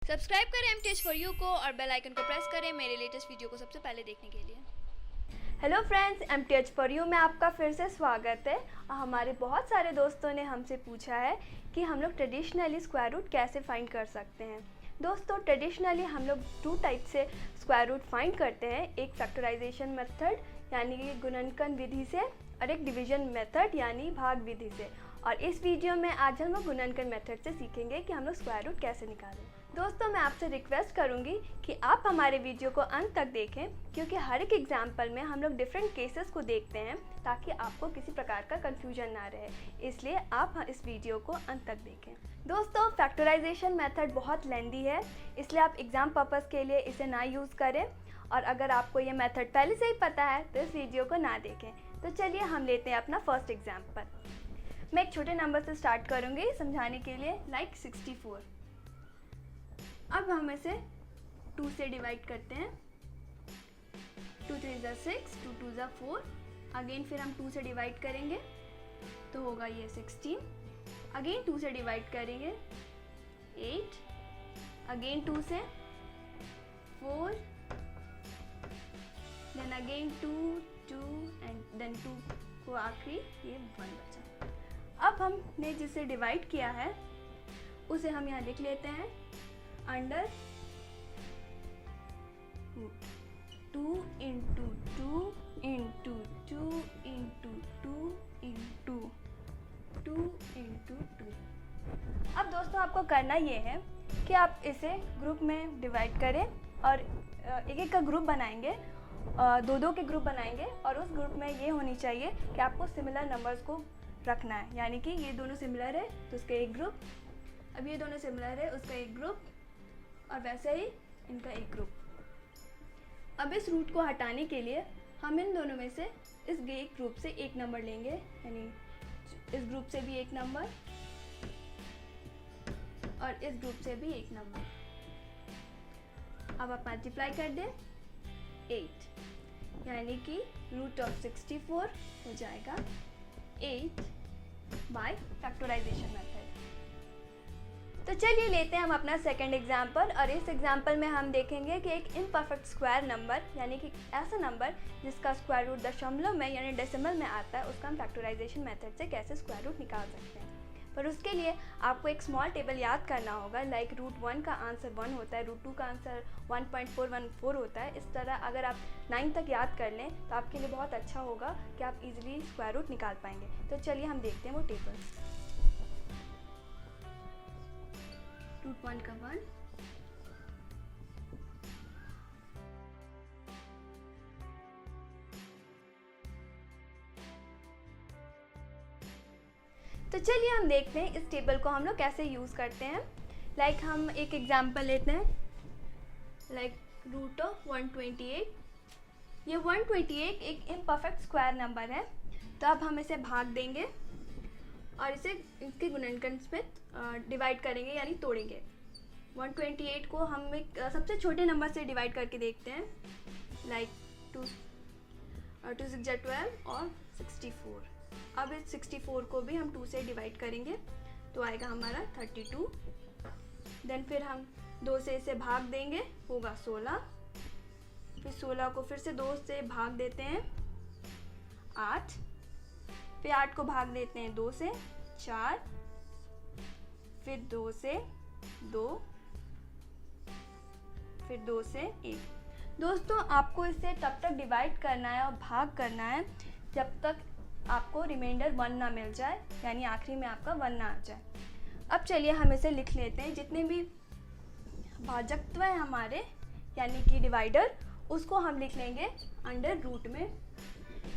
Subscribe करें MTH for you को और बेल आइकन को प्रेस करें मेरे लेटेस्ट वीडियो को सबसे पहले देखने के लिए। Hello friends, MTH for you में आपका फिर से स्वागत है। हमारे बहुत सारे दोस्तों ने हमसे पूछा है कि हम लोग ट्रेडिशनली स्क्वायर रूट कैसे फाइंड कर सकते हैं। दोस्तों, ट्रेडिशनली हम लोग 2 टाइप से स्क्वायर रूट फाइंड करते हैं। एक फैक्टराइजेशन मेथड यानी कि गुणनखंड विधि से और एक डिवीजन मेथड यानी भाग विधि से। और इस वीडियो में आज हम लोग गुणनखंड मेथड से सीखेंगे कि हम लोग स्क्वायर रूट कैसे निकालें। दोस्तों, मैं आपसे रिक्वेस्ट करूंगी कि आप हमारे वीडियो को अंत तक देखें, क्योंकि हर एक एग्जाम्पल में हम लोग डिफरेंट केसेस को देखते हैं ताकि आपको किसी प्रकार का कंफ्यूजन ना रहे। इसलिए आप इस वीडियो को अंत तक देखें। दोस्तों, फैक्टराइजेशन मेथड बहुत लेंदी है, इसलिए आप एग्ज़ाम पर्पज़ के लिए इसे ना यूज़ करें। और अगर आपको ये मेथड पहले से ही पता है तो इस वीडियो को ना देखें। तो चलिए हम लेते हैं अपना फर्स्ट एग्जाम्पल। मैं एक छोटे नंबर से स्टार्ट करूँगी समझाने के लिए, लाइक 64। अब हम इसे 2 से डिवाइड करते हैं। 2 3 ज़ा 6, 2 2 ज़ा 4। अगेन फिर हम 2 से डिवाइड करेंगे तो होगा ये 16। अगेन 2 से डिवाइड करेंगे 8। अगेन 2 से 4, देन अगेन 2 2 एंड देन 2 को आखिरी ये 1 बचा। अब हमने जिसे डिवाइड किया है उसे हम यहाँ लिख लेते हैं under root 2 into 2 into 2 into 2 into 2 into 2। अब दोस्तों, आपको करना ये है कि आप इसे ग्रुप में डिवाइड करें और एक एक का ग्रुप बनाएंगे, 2-2 के ग्रुप बनाएंगे। और उस ग्रुप में ये होनी चाहिए कि आपको सिमिलर नंबर्स को रखना है, यानी कि ये दोनों सिमिलर है तो उसका एक ग्रुप, अब ये दोनों सिमिलर है उसका एक ग्रुप, और वैसे ही इनका एक ग्रुप। अब इस रूट को हटाने के लिए हम इन दोनों में से इस एक ग्रुप से एक नंबर लेंगे, यानी इस ग्रुप से भी एक नंबर और इस ग्रुप से भी एक नंबर। अब आप मल्टीप्लाई कर दें 8, यानी कि रूट ऑफ 64 हो जाएगा 8 बाय फैक्टराइजेशन मेथड। तो चलिए लेते हैं हम अपना सेकंड एग्जाम्पल। और इस एग्जाम्पल में हम देखेंगे कि एक इम्परफेक्ट स्क्वायर नंबर, यानी कि ऐसा नंबर जिसका स्क्वायर रूट दशमलव में यानी डेसिमल में आता है, उसका हम फैक्टराइजेशन मेथड से कैसे स्क्वायर रूट निकाल सकते हैं। पर उसके लिए आपको एक स्मॉल टेबल याद करना होगा। लाइक रूट 1 का आंसर 1 होता है, रूट 2 का आंसर 1.414 होता है। इस तरह अगर आप 9 तक याद कर लें तो आपके लिए बहुत अच्छा होगा कि आप इजीली स्क्वायर रूट निकाल पाएंगे। तो चलिए हम देखते हैं वो टेबल। रूट 1 का 1, तो चलिए हम देखते हैं इस टेबल को हम लोग कैसे यूज़ करते हैं। लाइक हम एक एग्जांपल लेते हैं, लाइक रूट ऑफ 128। ये 128 एक इम्परफेक्ट स्क्वायर नंबर है, तो अब हम इसे भाग देंगे और इसे इसके गुणनखंड में डिवाइड करेंगे, यानी तोड़ेंगे। 128 को हम एक सबसे छोटे नंबर से डिवाइड करके देखते हैं, लाइक 2 6 12 और 64। अब इस 64 को भी हम 2 से डिवाइड करेंगे तो आएगा हमारा 32। देन फिर हम 2 से इसे भाग देंगे, होगा 16। फिर 16 को फिर से 2 से भाग देते हैं 8। फिर 8 को भाग देते हैं 2 से 4, फिर 2 से 2, फिर 2 से 1। दोस्तों, आपको इसे तब तक डिवाइड करना है और भाग करना है जब तक आपको रिमाइंडर 1 ना मिल जाए, यानी आखिरी में आपका 1 ना आ जाए। अब चलिए हम इसे लिख लेते हैं। जितने भी भाजकत्व है हमारे, यानी कि डिवाइडर, उसको हम लिख लेंगे अंडर रूट में।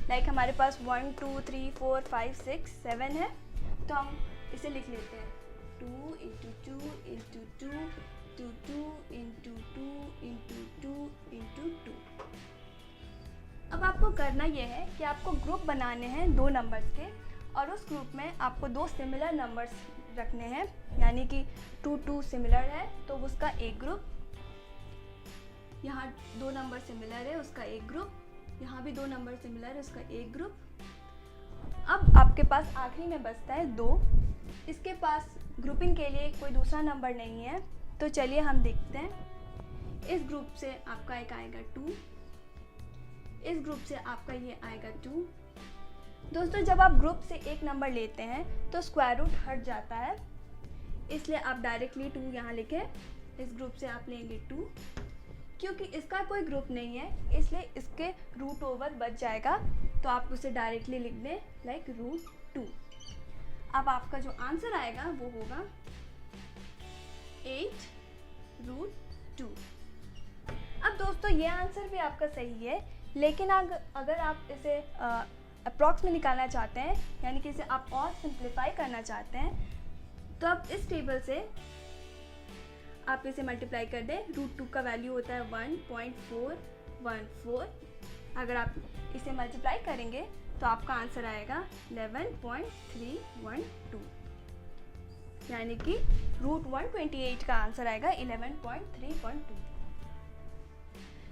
लाइक हमारे पास 1 2 3 4 5 6 7 है, तो हम इसे लिख लेते हैं 2 into 2 into 2 2 2 into 2 into 2 into 2। अब आपको करना यह है कि आपको ग्रुप बनाने हैं 2 नंबर्स के, और उस ग्रुप में आपको 2 सिमिलर नंबर्स रखने हैं, यानी कि 2 2 सिमिलर है तो उसका एक ग्रुप, यहाँ 2 नंबर सिमिलर है उसका एक ग्रुप, यहाँ भी 2 नंबर सिमिलर है उसका एक ग्रुप। अब आपके पास आखिरी में बचता है 2। इसके पास ग्रुपिंग के लिए कोई दूसरा नंबर नहीं है, तो चलिए हम देखते हैं। इस ग्रुप से आपका एक आएगा 2, इस ग्रुप से आपका ये आएगा 2। दोस्तों जब आप ग्रुप से एक नंबर लेते हैं तो स्क्वायर रूट हट जाता है, इसलिए आप डायरेक्टली 2 यहाँ लिखें। इस ग्रुप से आप लेंगे 2, क्योंकि इसका कोई ग्रुप नहीं है इसलिए इसके रूट ओवर बच जाएगा, तो आप उसे डायरेक्टली लिख दें लाइक √2। अब आपका जो आंसर आएगा वो होगा 8√2। अब दोस्तों ये आंसर भी आपका सही है, लेकिन अगर आप इसे अप्रॉक्स में निकालना चाहते हैं, यानी कि इसे आप और सिंप्लीफाई करना चाहते हैं, तो अब इस टेबल से आप इसे मल्टीप्लाई कर दें। √2 का वैल्यू होता है 1.414। अगर आप इसे मल्टीप्लाई करेंगे तो आपका आंसर आएगा 11.312, यानी कि √128 का आंसर आएगा 11.312।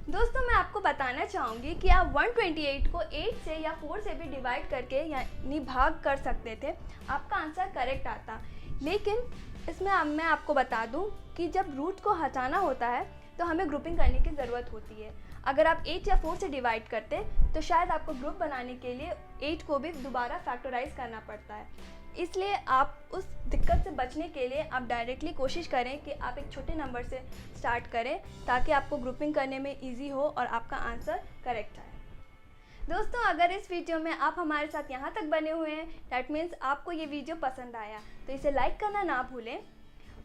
दोस्तों मैं आपको बताना चाहूँगी कि आप 128 को 8 से या 4 से भी डिवाइड करके यानी भाग कर सकते थे, आपका आंसर करेक्ट आता। लेकिन इसमें अब मैं आपको बता दूं कि जब रूट को हटाना होता है तो हमें ग्रुपिंग करने की ज़रूरत होती है। अगर आप 8 या 4 से डिवाइड करते तो शायद आपको ग्रुप बनाने के लिए 8 को भी दोबारा फैक्टराइज करना पड़ता है। इसलिए आप उस दिक्कत से बचने के लिए आप डायरेक्टली कोशिश करें कि आप एक छोटे नंबर से स्टार्ट करें, ताकि आपको ग्रुपिंग करने में ईजी हो और आपका आंसर करेक्ट आए। दोस्तों अगर इस वीडियो में आप हमारे साथ यहाँ तक बने हुए हैं, दैट मीन्स आपको ये वीडियो पसंद आया, तो इसे लाइक करना ना भूलें।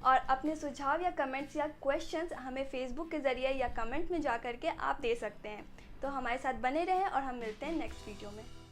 और अपने सुझाव या कमेंट्स या क्वेश्चंस हमें फेसबुक के ज़रिए या कमेंट में जा कर के आप दे सकते हैं। तो हमारे साथ बने रहें और हम मिलते हैं नेक्स्ट वीडियो में।